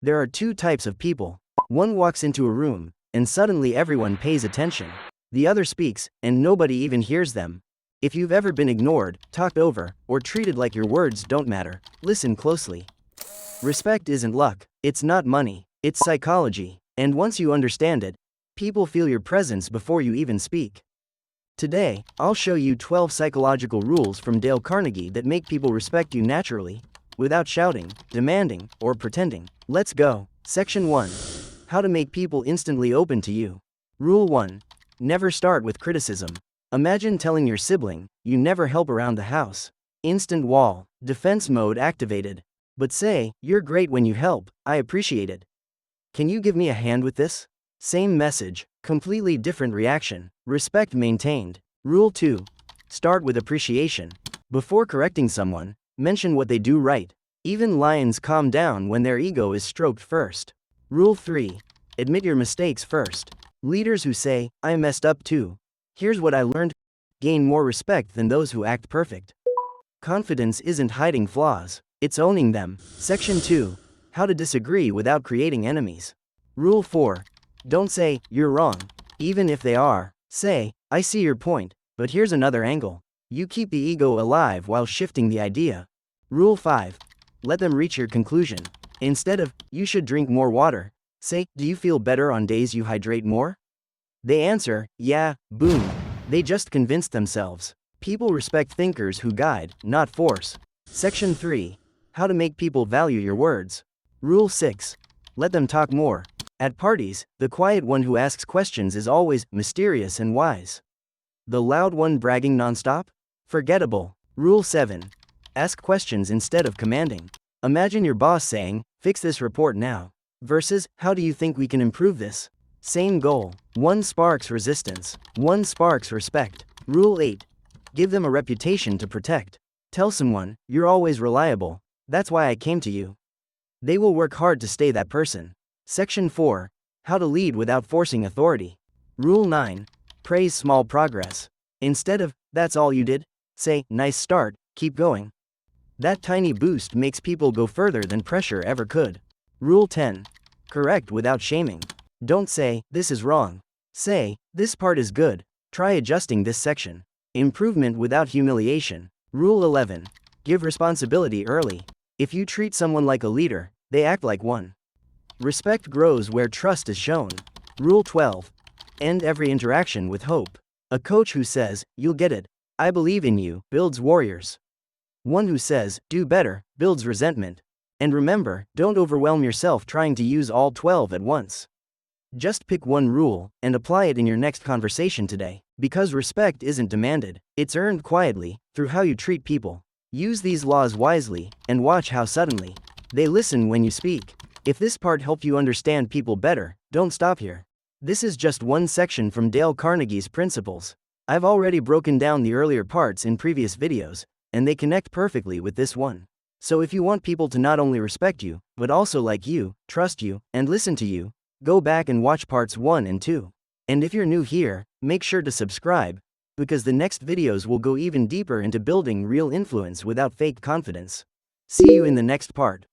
There are two types of people. One walks into a room, and suddenly everyone pays attention. The other speaks, and nobody even hears them. If you've ever been ignored, talked over, or treated like your words don't matter, listen closely. Respect isn't luck, it's not money, it's psychology, and once you understand it, people feel your presence before you even speak. Today, I'll show you 12 psychological rules from Dale Carnegie that make people respect you naturally, without shouting, demanding, or pretending. Let's go. Section 1. How to make people instantly open to you. Rule 1. Never start with criticism. Imagine telling your sibling, you never help around the house. Instant wall, defense mode activated. But say, you're great when you help, I appreciate it. Can you give me a hand with this? Same message, completely different reaction, respect maintained. Rule 2. Start with appreciation. Before correcting someone, mention what they do right. Even lions calm down when their ego is stroked first. Rule 3. Admit your mistakes first. Leaders who say, I messed up too. Here's what I learned, gain more respect than those who act perfect. Confidence isn't hiding flaws, it's owning them. Section 2. How to disagree without creating enemies. Rule 4. Don't say, you're wrong. Even if they are, say, I see your point, but here's another angle. You keep the ego alive while shifting the idea. Rule 5. Let them reach your conclusion. Instead of, you should drink more water, say, do you feel better on days you hydrate more? They answer, yeah, boom. They just convinced themselves. People respect thinkers who guide, not force. Section 3. How to make people value your words. Rule 6. Let them talk more. At parties, the quiet one who asks questions is always mysterious and wise. The loud one bragging nonstop? Forgettable. Rule 7. Ask questions instead of commanding. Imagine your boss saying, fix this report now, versus, how do you think we can improve this? Same goal. One sparks resistance, one sparks respect. Rule 8. Give them a reputation to protect. Tell someone, you're always reliable, that's why I came to you. They will work hard to stay that person. Section 4. How to lead without forcing authority. Rule 9. Praise small progress. Instead of, that's all you did, say, nice start, keep going. That tiny boost makes people go further than pressure ever could. Rule 10. Correct without shaming. Don't say, this is wrong. Say, this part is good, try adjusting this section. Improvement without humiliation. Rule 11. Give responsibility early. If you treat someone like a leader, they act like one. Respect grows where trust is shown. Rule 12. End every interaction with hope. A coach who says, you'll get it, I believe in you, builds warriors. One who says, do better, builds resentment. And remember, don't overwhelm yourself trying to use all 12 at once. Just pick one rule, and apply it in your next conversation today. Because respect isn't demanded, it's earned quietly, through how you treat people. Use these laws wisely, and watch how suddenly they listen when you speak. If this part helped you understand people better, don't stop here. This is just one section from Dale Carnegie's principles. I've already broken down the earlier parts in previous videos, and they connect perfectly with this one. So if you want people to not only respect you, but also like you, trust you, and listen to you, go back and watch parts 1 and 2. And if you're new here, make sure to subscribe, because the next videos will go even deeper into building real influence without fake confidence. See you in the next part.